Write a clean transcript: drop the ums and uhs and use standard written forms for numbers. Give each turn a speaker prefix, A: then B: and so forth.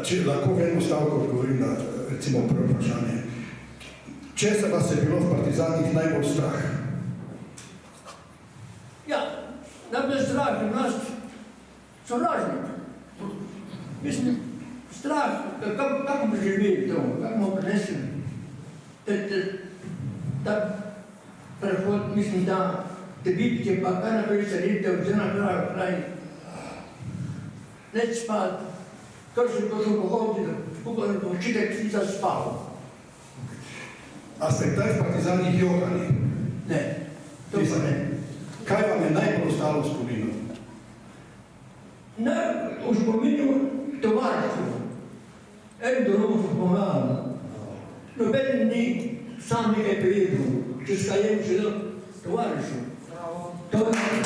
A: Če lahko v eno stavko odgovorim na recimo prvo vprašanje. Česa vas je bilo v partizanih najbolj strah?
B: Ja, najbolj strah je nas sovražnik. Mislim, strah, kako bi živeli to, kako bomo prinesli. Ta prehod, mislim, da te bitke, pa kaj naprej se redite, vzena kraj, neč spati. Kar sem pošel pohoditi, skupaj na očitek si zaspal.
A: A ste kdaj v partizanih jokali?
B: Ne, to pa ne.
A: Kaj vam je najbolj ostalo v spominu?
B: V spominu tovarištvo. En drugom so pomagali. Noben ni sam nekaj prijedel, če skajem še tovarištvo. To je